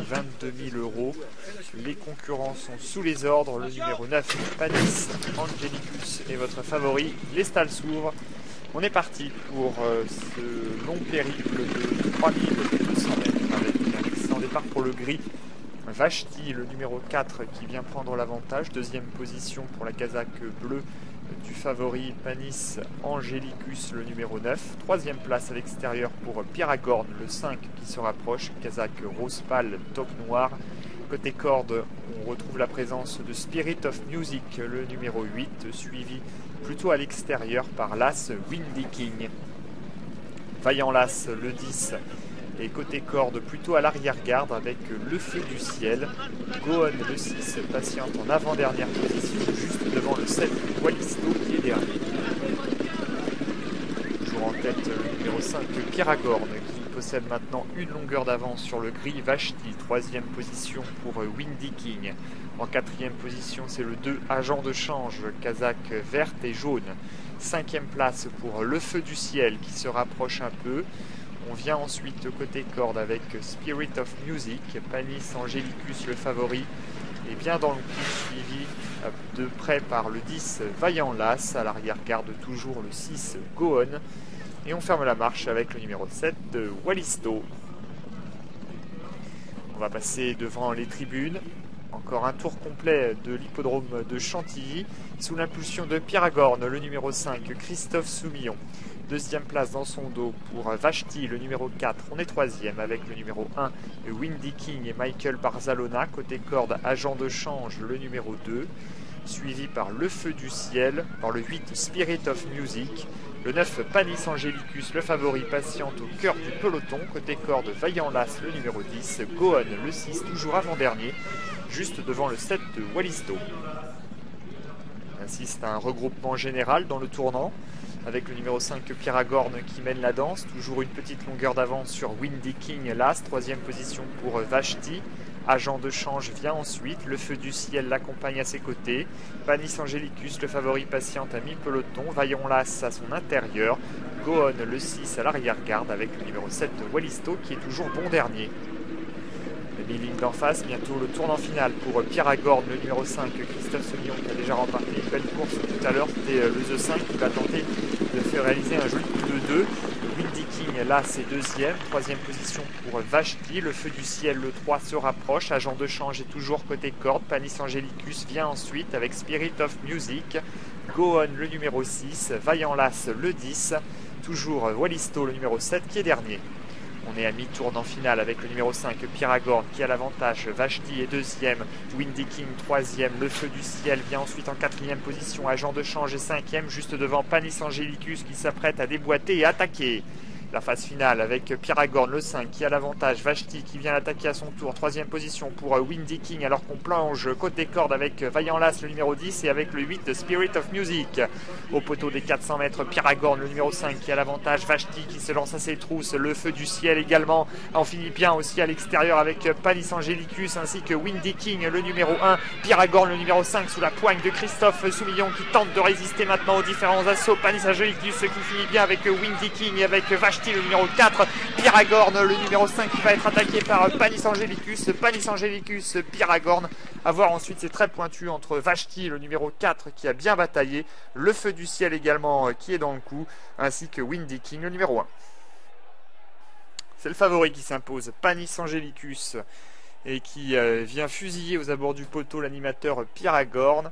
22 000 €. Les concurrents sont sous les ordres. Le numéro 9, Panis Angelicus est votre favori. Les stalles s'ouvrent. On est parti pour ce long périple de 3200 mètres avec un excellent départ pour le gris. Vashti, le numéro 4 qui vient prendre l'avantage. Deuxième position pour la casaque bleue du favori Panis Angelicus, le numéro 9. Troisième place à l'extérieur pour Piragorn, le 5 qui se rapproche. Casaque rose pâle, toque noire. Côté corde, on retrouve la présence de Spirit of Music, le numéro 8, suivi plutôt à l'extérieur par l'As Windy King. Vaillant l'As, le 10, et côté corde plutôt à l'arrière-garde avec le Feu du Ciel. Gohan, le 6, patiente en avant-dernière position, juste devant le 7, Wallisto qui est dernier. Toujours en tête, le numéro 5, Piragorn, qui possède maintenant une longueur d'avance sur le gris. Vashti, troisième position pour Windy King. En quatrième position, c'est le 2, Agent de change, casaque verte et jaune. Cinquième place pour le Feu du Ciel qui se rapproche un peu. On vient ensuite côté corde avec Spirit of Music, Panis Angelicus le favori, et bien dans le coup suivi de près par le 10 Vaillant l'As, à l'arrière-garde toujours le 6 Gohan, et on ferme la marche avec le numéro 7 Wallisto. On va passer devant les tribunes. Encore un tour complet de l'hippodrome de Chantilly, sous l'impulsion de Piragorn, le numéro 5, Christophe Soumillon. Deuxième place dans son dos pour Vashti, le numéro 4. On est troisième avec le numéro 1, Windy King et Michael Barzalona. Côté corde, Agent de change, le numéro 2. Suivi par le Feu du Ciel, par le 8, Spirit of Music. Le 9, Panis Angelicus, le favori, patiente au cœur du peloton. Côté corde, Vaillant l'As, le numéro 10. Gohan, le 6, toujours avant-dernier, juste devant le 7 de Wallisto. Ainsi, c'est un regroupement général dans le tournant, avec le numéro 5 Piragorn qui mène la danse. Toujours une petite longueur d'avance sur Windy King, l'As. Troisième position pour Vashti. Agent de change vient ensuite. Le Feu du Ciel l'accompagne à ses côtés. Panis Angelicus, le favori, patiente à mi-peloton. Vaillant l'As à son intérieur. Gohan, le 6 à l'arrière-garde, avec le numéro 7 Wallisto qui est toujours bon dernier. Les lignes d'en face, bientôt le tournant final pour Piragorn, le numéro 5, Christophe Soumillon qui a déjà remporté une belle course tout à l'heure. C'était le The 5 qui va tenter de faire réaliser un joli coup de 2. Windy King, là, c'est deuxième. Troisième position pour Vashti. Le Feu du Ciel, le 3, se rapproche. Agent de change est toujours côté corde. Panis Angelicus vient ensuite avec Spirit of Music. Gohan, le numéro 6. Vaillant l'As, le 10. Toujours Wallisto, le numéro 7, qui est dernier. On est à mi-tournant final avec le numéro 5, Piragorn, qui a l'avantage. Vashti est deuxième, Windy King troisième, le Feu du Ciel vient ensuite en quatrième position. Agent de change est cinquième, juste devant Panis Angelicus qui s'apprête à déboîter et attaquer. La phase finale avec Piragorn, le 5, qui a l'avantage. Vashti qui vient l'attaquer à son tour. Troisième position pour Windy King, alors qu'on plonge côté corde avec Vaillant l'As, le numéro 10, et avec le 8, Spirit of Music. Au poteau des 400 mètres, Piragorn, le numéro 5, qui a l'avantage. Vashti qui se lance à ses trousses. Le Feu du Ciel également. On finit bien aussi à l'extérieur avec Panis Angelicus, ainsi que Windy King, le numéro 1. Piragorn, le numéro 5, sous la poigne de Christophe Soumillon, qui tente de résister maintenant aux différents assauts. Panis Angelicus qui finit bien avec Windy King et avec Vashti, le numéro 4, Piragorn, le numéro 5 qui va être attaqué par Panis Angelicus, Piragorn. À voir ensuite, c'est très pointu entre Vashti, le numéro 4 qui a bien bataillé, le Feu du Ciel également qui est dans le coup, ainsi que Windy King, le numéro 1. C'est le favori qui s'impose, Panis Angelicus, et qui vient fusiller aux abords du poteau l'animateur Piragorn.